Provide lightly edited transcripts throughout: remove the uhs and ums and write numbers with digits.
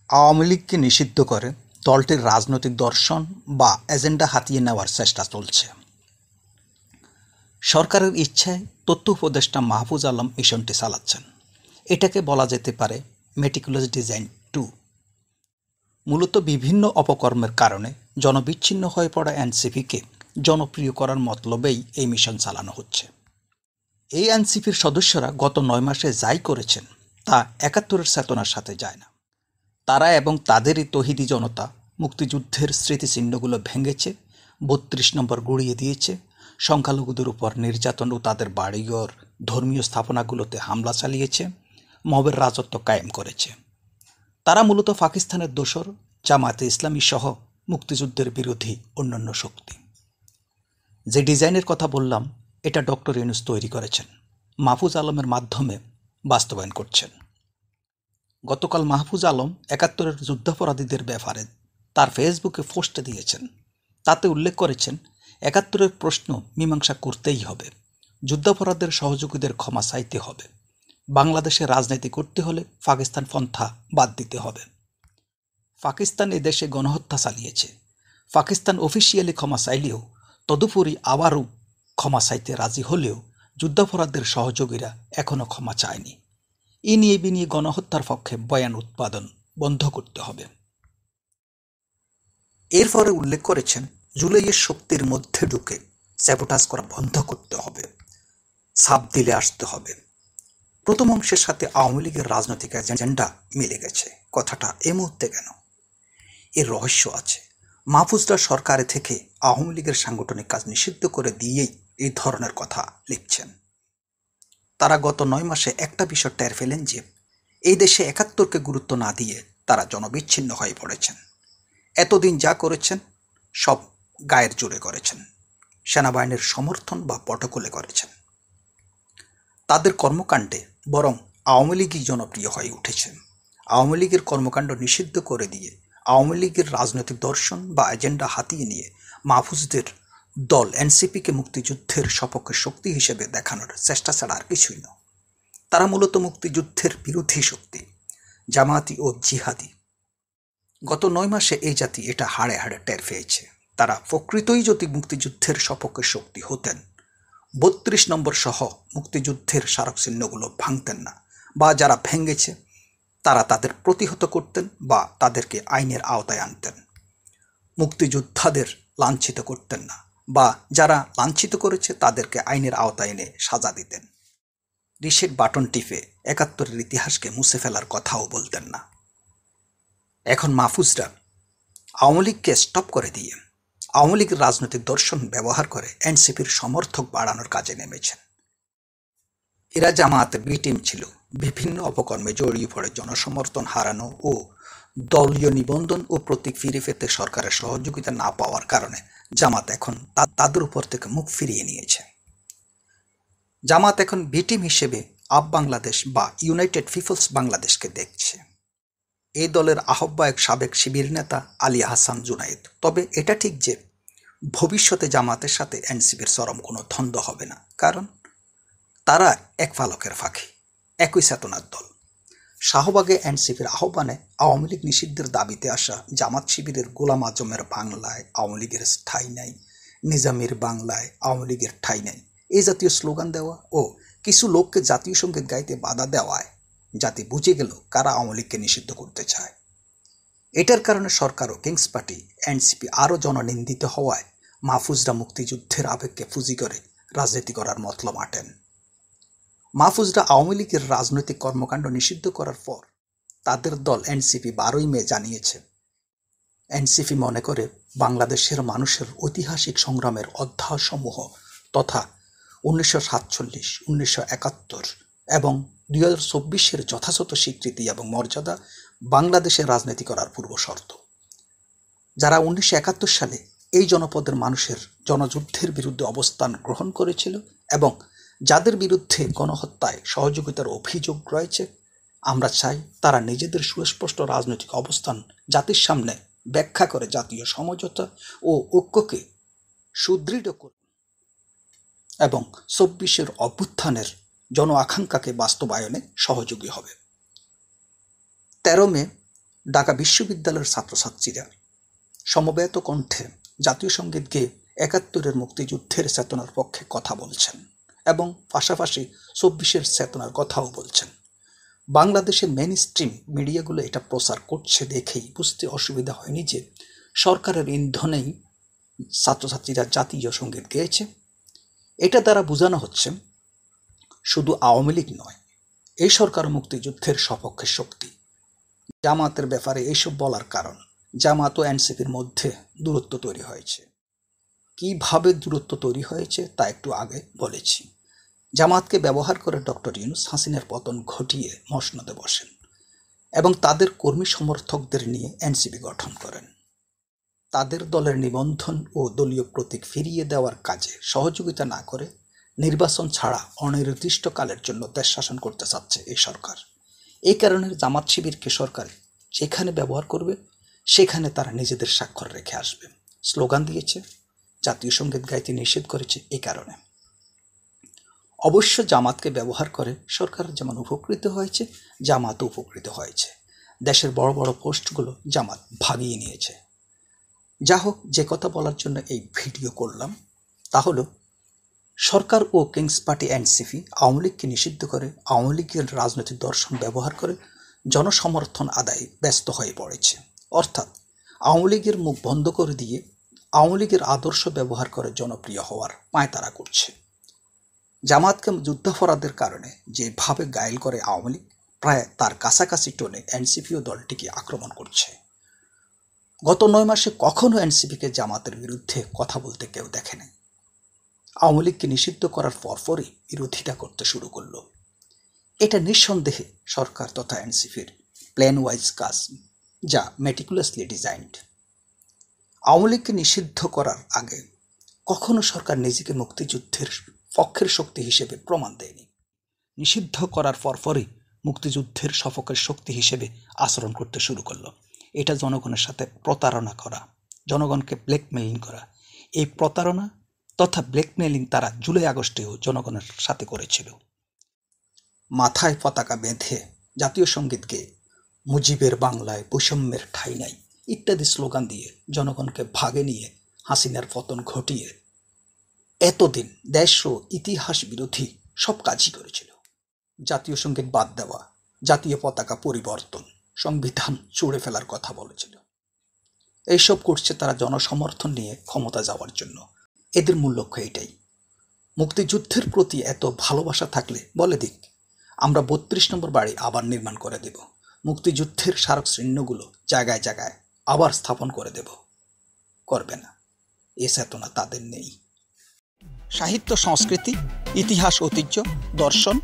আওয়ামী লীগকে নিষিদ্ধ করে দলটির রাজনৈতিক দর্শন বা এজেন্ডা হাতিয়ে নেওয়ার চেষ্টা চলছে। সরকারের ইচ্ছায় তথ্য উপদেষ্টা মাহফুজ আলম মিশনটি চালাচ্ছেন। এটাকে বলা যেতে পারে মেটিকুলাস ডিজাইন 2। মূলত বিভিন্ন অপকর্মের কারণে জনবিচ্ছিন্ন হয়ে পড়া এনসিপিকে জনপ্রিয় করার মতলবেই এই মিশন চালানো হচ্ছে। এই এনসিপির সদস্যরা গত 9 মাসে যাই করেছেন তা ৭১-এর চেতনার সাথে যায় না। তারা এবং তাদেরই তৌহিদি জনতা মুক্তিযুদ্ধের স্মৃতিচিহ্নগুলো ভেঙেছে, ৩২ নম্বর গুড়িয়ে দিয়েছে, সংখ্যালঘুদের উপর নির্যাতন ও তাদের বাড়িঘর ধর্মীয় স্থাপনাগুলোতে হামলা চালিয়েছে, মবের রাজত্ব কায়েম করেছে। তারা মূলত পাকিস্তানের দোসর, জামায়াতে ইসলামী সহ মুক্তিযুদ্ধের বিরোধী অন্যান্য শক্তি। যে ডিজাইনের কথা বললাম এটা ডক্টর ইউনূস তৈরি করেছেন, মাহফুজ আলমের মাধ্যমে বাস্তবায়ন করছেন। গতকাল মাহফুজ আলম ৭১-এর যুদ্ধাপরাধীদের ব্যাপারে তার ফেসবুকে পোস্ট দিয়েছেন। তাতে উল্লেখ করেছেন ৭১-এর প্রশ্ন মীমাংসা করতেই হবে, যুদ্ধাপরাধের সহযোগীদের ক্ষমা চাইতে হবে, বাংলাদেশে রাজনীতি করতে হলে পাকিস্তান পন্থা বাদ দিতে হবে। পাকিস্তান এদেশে গণহত্যা চালিয়েছে, পাকিস্তান অফিসিয়ালি ক্ষমা চাইলেও তদুপরি আবারও ক্ষমা চাইতে রাজি হলেও যুদ্ধাপরাধের সহযোগীরা এখনও ক্ষমা চায়নি। এ নিয়ে বিনিয়ে গণহত্যার পক্ষে বয়ান উৎপাদন বন্ধ করতে হবে। এরপরে উল্লেখ করেছেন জুলাইয়ের শক্তির মধ্যে ঢুকে স্যাবোটাজ করা বন্ধ করতে হবে, ছাপ দিলে আসতে হবে। প্রথম অংশের সাথে আওয়ামী লীগের রাজনৈতিক এজেন্ডা মিলে গেছে। কথাটা এ মুহূর্তে কেন? এর রহস্য আছে। মাহফুজরা সরকারে থেকে আওয়ামী লীগের সাংগঠনিক কাজ নিষিদ্ধ করে দিয়েই এই ধরনের কথা লিখছেন। তারা গত ৯ মাসে একটা বিষয় টের ফেলেন যে এই দেশে ৭১-কে গুরুত্ব না দিয়ে তারা জনবিচ্ছিন্ন হয়ে পড়েছেন। এতদিন যা করেছেন সব গায়ের জোরে করেছেন, সেনাবাহিনীর সমর্থন বা পটকলে করেছেন। তাদের কর্মকাণ্ডে বরং আওয়ামী লীগই জনপ্রিয় হয়ে উঠেছে। আওয়ামী লীগের কর্মকাণ্ড নিষিদ্ধ করে দিয়ে আওয়ামী লীগের রাজনৈতিক দর্শন বা এজেন্ডা হাতিয়ে নিয়ে মাহফুজদের দল এনসিপিকে মুক্তিযুদ্ধের সপক্ষে শক্তি হিসেবে দেখানোর চেষ্টা ছাড়া আর কিছুই নয়। তারা মূলত মুক্তিযুদ্ধের বিরোধী শক্তি, জামায়াতি ও জিহাদি। গত ৯ মাসে এই জাতি এটা হাড়ে হাড়ে টের পেয়েছে। তারা প্রকৃতই যদি মুক্তিযুদ্ধের সপক্ষে শক্তি হতেন, ৩২ নম্বর সহ মুক্তিযুদ্ধের স্মারকচিহ্নগুলো ভাঙতেন না, বা যারা ভেঙেছে তারা তাদের প্রতিহত করতেন বা তাদেরকে আইনের আওতায় আনতেন। মুক্তিযোদ্ধাদের লাঞ্ছিত করতেন না, বা যারা লাঞ্ছিত করেছে তাদেরকে আইনের আওতায় এনে সাজা দিতেন। রিসেট বাটন টিপে ৭১-এর ইতিহাসকে মুছে ফেলার কথাও বলতেন না। এখন মাহফুজরা আওয়ামী লীগকে স্টপ করে দিয়ে আওয়ামী লীগের রাজনৈতিক দর্শন ব্যবহার করে এনসিপির সমর্থক বাড়ানোর কাজে নেমেছেন। এরা জামায়াতের বি টিম ছিল, বিভিন্ন অপকর্মে জড়িয়ে পড়ে জনসমর্থন হারানো ও দলীয় নিবন্ধন ও প্রতীক ফিরে পেতে সরকারের সহযোগিতা না পাওয়ার কারণে জামাত এখন তাদের উপর থেকে মুখ ফিরিয়ে নিয়েছে। জামাত এখন বি টিম হিসেবে আপ বাংলাদেশ বা ইউনাইটেড পিপলস বাংলাদেশকে দেখছে। এই দলের আহ্বায়ক সাবেক শিবির নেতা আলী আহসান জুনায়েদ। তবে এটা ঠিক যে ভবিষ্যতে জামাতের সাথে এনসিপির চরম কোনো দ্বন্দ্ব হবে না, কারণ তারা এক পালকের পাখি, একই চেতনার দল। শাহবাগে এনসিপির আহ্বানে আওয়ামী লীগ নিষিদ্ধের দাবিতে আসা জামাত শিবিরের গোলাম আজমের বাংলায় আওয়ামী লীগের ঠাঁই নাই, নিজামীর বাংলায় আওয়ামী লীগের ঠাঁই নাই, এই জাতীয় স্লোগান দেওয়া ও কিছু লোককে জাতীয় সঙ্গীত গাইতে বাধা দেওয়ায় জাতি বুঝে গেল কারা আওয়ামী লীগকে নিষিদ্ধ করতে চায়। এটার কারণে সরকার ও কিংস পার্টি এনসিপি আরও জননিন্দিত হওয়ায় মাহফুজরা মুক্তিযুদ্ধের আবেগকে পুঁজি করে রাজনীতি করার মতলব আঁটেন। মাহফুজরা আওয়ামী লীগের রাজনৈতিক কর্মকাণ্ড নিষিদ্ধ করার পর তাদের দল এনসিপি ১২ই মে জানিয়েছে, এনসিপি মনে করে বাংলাদেশের মানুষের ঐতিহাসিক সংগ্রামের অধ্যায়সমূহ তথা ১৯৪৭, ১৯৭১ এবং ২০২৪-এর যথাযথ স্বীকৃতি এবং মর্যাদা বাংলাদেশের রাজনীতি করার পূর্ব শর্ত। যারা ১৯৭১ সালে এই জনপদের মানুষের জনযুদ্ধের বিরুদ্ধে অবস্থান গ্রহণ করেছিল এবং যাদের বিরুদ্ধে গণহত্যায় সহযোগিতার অভিযোগ রয়েছে, আমরা চাই তারা নিজেদের সুস্পষ্ট রাজনৈতিক অবস্থান জাতির সামনে ব্যাখ্যা করে জাতীয় সমঝোতা ও ঐক্যকে সুদৃঢ় করবে এবং ২৪-এর অভ্যুত্থানের জন আকাঙ্ক্ষাকে বাস্তবায়নে সহযোগী হবে। ১৩ মে ঢাকা বিশ্ববিদ্যালয়ের ছাত্রছাত্রীরা সমবেত কণ্ঠে জাতীয় সঙ্গীত গেয়ে ৭১-এর মুক্তিযুদ্ধের চেতনার পক্ষে কথা বলছেন এবং পাশাপাশি ২৪-এর চেতনার কথাও বলছেন। বাংলাদেশের মেইন স্ট্রিম মিডিয়াগুলো এটা প্রচার করছে দেখেই বুঝতে অসুবিধা হয়নি যে সরকারের ইন্ধনেই ছাত্রছাত্রীরা জাতীয় সঙ্গীত গেয়েছে। এটা দ্বারা বোঝানো হচ্ছে শুধু আওয়ামী লীগ নয়, এই সরকার মুক্তিযুদ্ধের সপক্ষে শক্তি। জামাতের ব্যাপারে এইসব বলার কারণ, জামাত ও এনসিপির মধ্যে দূরত্ব তৈরি হয়েছে। কিভাবে দূরত্ব তৈরি হয়েছে তা একটু আগে বলেছি। জামাতকে ব্যবহার করে ডক্টর ইউনূস হাসিনার পতন ঘটিয়ে মসনদে বসেন এবং তাদের কর্মী সমর্থকদের নিয়ে এনসিপি গঠন করেন। তাদের দলের নিবন্ধন ও দলীয় প্রতীক ফিরিয়ে দেওয়ার কাজে সহযোগিতা না করে নির্বাচন ছাড়া অনির্দিষ্টকালের জন্য দেশ শাসন করতে চাচ্ছে এই সরকার। এই কারণে জামাত শিবিরকে সরকার যেখানে ব্যবহার করবে সেখানে তারা নিজেদের স্বাক্ষর রেখে আসবে। স্লোগান দিয়েছে, জাতীয় সঙ্গীত গাইতে নিষেধ করেছে। এই কারণে অবশ্য জামাতকে ব্যবহার করে সরকার যেমন উপকৃত হয়েছে, জামাতও উপকৃত হয়েছে। দেশের বড় বড় পোস্টগুলো জামাত ভাগিয়ে নিয়েছে। যা হোক, যে কথা বলার জন্য এই ভিডিও করলাম তা হলো, সরকার ও কিংস পার্টি এনসিপি আওয়ামী লীগকে নিষিদ্ধ করে আওয়ামী লীগের রাজনৈতিক দর্শন ব্যবহার করে জনসমর্থন আদায়ে ব্যস্ত হয়ে পড়েছে। অর্থাৎ আওয়ামী লীগের মুখ বন্ধ করে দিয়ে আওয়ামী লীগের আদর্শ ব্যবহার করে জনপ্রিয় হওয়ার পায়তারা করছে। জামাতকে যুদ্ধাপরাধের কারণে যেভাবে গায়েল করে আওয়ামী লীগ, প্রায় তার কাছাকাছি টোনে এনসিপিও দলটিকে আক্রমণ করছে। গত ৯ মাসে কখনো এনসিপিকে জামাতের বিরুদ্ধে কথা বলতে কেউ দেখে নাই। আওয়ামী লীগকে নিষিদ্ধ করার পরপরই বিরোধিতা করতে শুরু করলো। এটা নিঃসন্দেহে সরকার তথা এনসিপির প্ল্যান ওয়াইজ কাজ, যা মেটিকুলাসলি ডিজাইনড। আওয়ামী লীগকে নিষিদ্ধ করার আগে কখনো সরকার নিজেকে মুক্তিযুদ্ধের পক্ষের শক্তি হিসেবে প্রমাণ দেয়নি। নিষিদ্ধ করার পরপরই মুক্তিযুদ্ধের সপক্ষের শক্তি হিসেবে আচরণ করতে শুরু করলো। এটা জনগণের সাথে প্রতারণা করা, জনগণকে ব্ল্যাকমেইলিং করা। এই প্রতারণা তথা ব্ল্যাকমেইলিং তারা জুলাই আগস্টেও জনগণের সাথে করেছিল। মাথায় পতাকা বেঁধে জাতীয় সঙ্গীতকে মুজিবের বাংলায় বৈষম্যের ঠাঁই নাই ইত্যাদি স্লোগান দিয়ে জনগণকে ভাগে নিয়ে হাসিনার পতন ঘটিয়ে এতদিন দেশ ও ইতিহাস বিরোধী সব কাজই করেছিল। জাতীয় সঙ্গীত বাদ দেওয়া, জাতীয় পতাকা পরিবর্তন, সংবিধান ছুঁড়ে ফেলার কথা বলেছিল। এইসব করছে তারা জনসমর্থন নিয়ে ক্ষমতা যাওয়ার জন্য। এদের মূল লক্ষ্য এটাই। মুক্তিযুদ্ধের প্রতি এত ভালোবাসা থাকলে বলে দিক, আমরা ৩২ নম্বর বাড়ি আবার নির্মাণ করে দেব, মুক্তিযুদ্ধের স্মারক চিহ্নগুলো জায়গায় জায়গায় আবার স্থাপন করে দেব। করবে না, এ চেতনা তাদের নেই। সাহিত্য, সংস্কৃতি, ইতিহাস, ঐতিহ্য, দর্শন,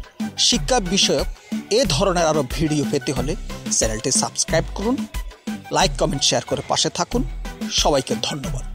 শিক্ষা বিষয়ক এ ধরনের আরও ভিডিও পেতে হলে চ্যানেলটি সাবস্ক্রাইব করুন, লাইক, কমেন্ট, শেয়ার করে পাশে থাকুন। সবাইকে ধন্যবাদ।